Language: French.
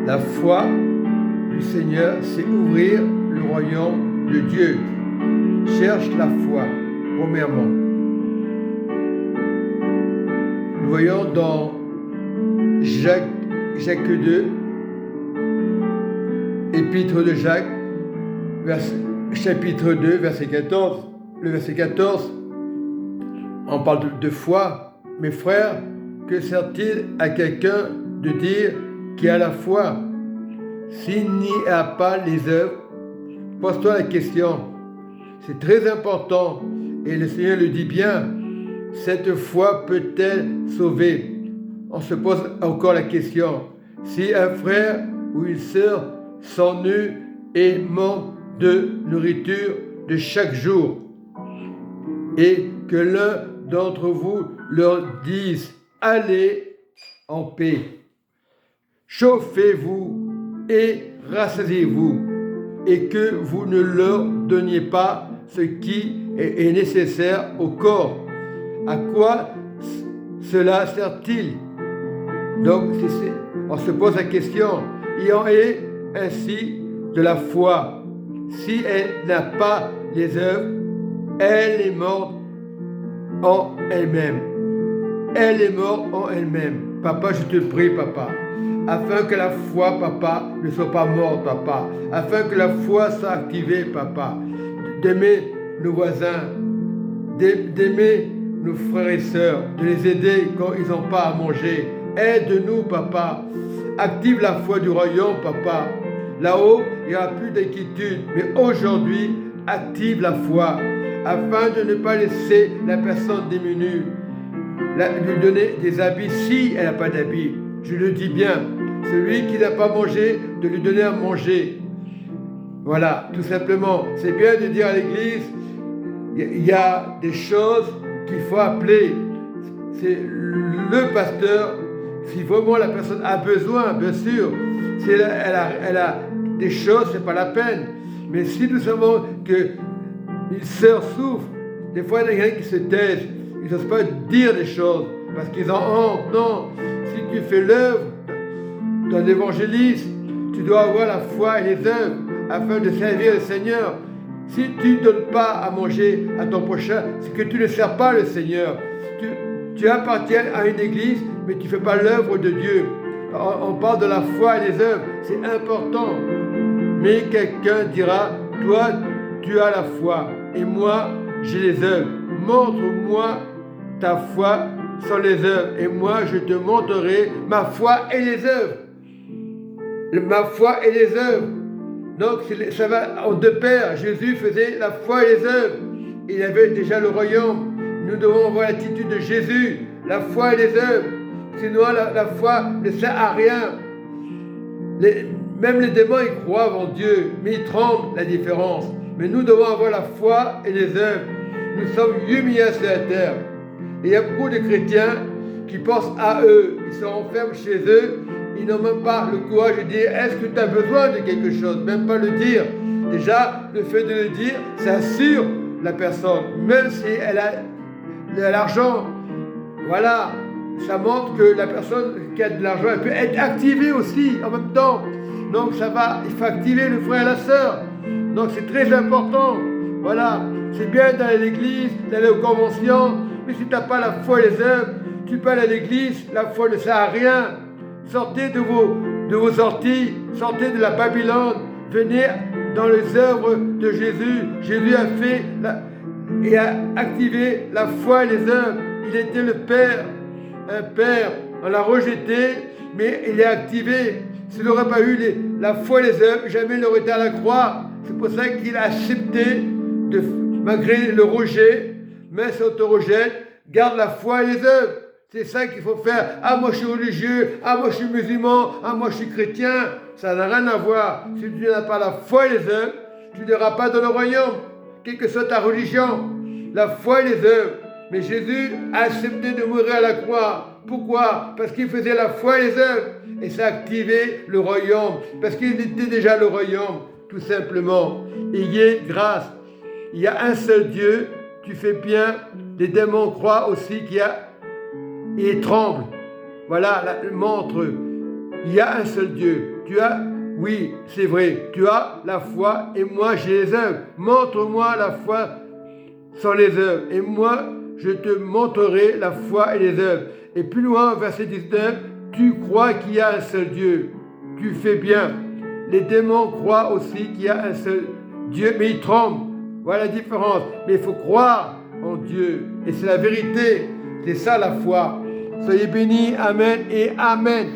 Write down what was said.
La foi du Seigneur, c'est ouvrir le royaume de Dieu. Cherche la foi, premièrement. Nous voyons dans Jacques 2, épître de Jacques, chapitre 2, verset 14. Le verset 14, on parle de foi. Mes frères, que sert-il à quelqu'un de dire qu'il a la foi s'il n'y a pas les œuvres? Pose-toi la question. C'est très important et le Seigneur le dit bien. Cette foi peut-elle sauver? On se pose encore la question. Si un frère ou une sœur s'ennuie et manque de nourriture de chaque jour et que l'un d'entre vous leur dise « Allez en paix, chauffez-vous et rassasiez-vous » et que vous ne leur donniez pas ce qui est nécessaire au corps, à quoi cela sert-il? Donc, on se pose la question. Il en est ainsi de la foi. Si elle n'a pas les œuvres, elle est morte en elle-même. Elle est morte en elle-même. Papa, je te prie, papa, afin que la foi, papa, ne soit pas morte, papa, afin que la foi soit activée, papa, d'aimer nos voisins, d'aimer nos frères et sœurs, de les aider quand ils n'ont pas à manger. Aide-nous, papa. Active la foi du royaume, papa. Là-haut, il n'y aura plus d'inquiétude. Mais aujourd'hui, active la foi, afin de ne pas laisser la personne démunie, lui donner des habits si elle n'a pas d'habits. Je le dis bien. Celui qui n'a pas mangé, de lui donner à manger. Voilà, tout simplement. C'est bien de dire à l'église, il y a des choses qu'il faut appeler. C'est le pasteur, si vraiment la personne a besoin, bien sûr. Si elle a des choses, c'est pas la peine. Mais si nous savons qu'une sœur souffre, des fois il y a des gens qui se taisent, ils n'osent pas dire les choses parce qu'ils en ont honte. Non, si tu fais l'œuvre d'un évangéliste, tu dois avoir la foi et les œuvres afin de servir le Seigneur. Si tu ne donnes pas à manger à ton prochain, c'est que tu ne sers pas le Seigneur. Tu appartiens à une église, mais tu ne fais pas l'œuvre de Dieu. On parle de la foi et les œuvres, c'est important. Mais quelqu'un dira, toi, tu as la foi, et moi, j'ai les œuvres. Montre-moi ta foi sans les œuvres, et moi, je te montrerai ma foi et les œuvres. Ma foi et les œuvres. Donc, ça va en deux paires. Jésus faisait la foi et les œuvres. Il avait déjà le royaume. Nous devons avoir l'attitude de Jésus, la foi et les œuvres. Sinon, la foi ne sert à rien. Même les démons, ils croient en Dieu, mais ils tremblent, la différence. Mais nous devons avoir la foi et les œuvres. Nous sommes humiliés sur la terre. Et il y a beaucoup de chrétiens qui pensent à eux. Ils se renferment chez eux. Ils n'ont même pas le courage de dire, est-ce que tu as besoin de quelque chose? Même pas le dire. Déjà, le fait de le dire, ça assure la personne. Même si elle a de l'argent, voilà, ça montre que la personne qui a de l'argent, elle peut être activée aussi en même temps. Donc ça va, il faut activer le frère et la sœur. Donc c'est très important. Voilà, c'est bien d'aller à l'église, d'aller aux conventions, mais si tu n'as pas la foi et les œuvres, tu peux aller à l'église, la foi ne sert à rien. Sortez de vos sorties, sortez de la Babylone, venez dans les œuvres de Jésus. Jésus a fait et a activé la foi et les œuvres. Il était le Père, un Père. On l'a rejeté, mais il est activé. S'il n'aurait pas eu la foi et les œuvres, jamais il n'aurait été à la croix. C'est pour ça qu'il a accepté, malgré le rejet, mais si on te rejette, garde la foi et les œuvres. C'est ça qu'il faut faire. Ah, moi je suis religieux. Ah, moi je suis musulman. Ah, moi je suis chrétien. Ça n'a rien à voir. Si tu n'as pas la foi et les œuvres, tu n'iras pas dans le royaume. Quelle que soit ta religion. La foi et les œuvres. Mais Jésus a accepté de mourir à la croix. Pourquoi? Parce qu'il faisait la foi et les œuvres. Et ça a activé le royaume. Parce qu'il était déjà le royaume. Tout simplement. Ayez grâce. Il y a un seul Dieu. Tu fais bien. Les démons croient aussi qu'il y a. Et tremble. Voilà, montre. Il y a un seul Dieu. oui, c'est vrai, tu as la foi et moi j'ai les œuvres. Montre-moi la foi sans les œuvres et moi je te montrerai la foi et les œuvres. Et plus loin, verset 19, tu crois qu'il y a un seul Dieu. Tu fais bien. Les démons croient aussi qu'il y a un seul Dieu, mais ils tremblent. Voilà la différence. Mais il faut croire en Dieu. Et c'est la vérité. C'est ça la foi. Soyez bénis. Amen et Amen.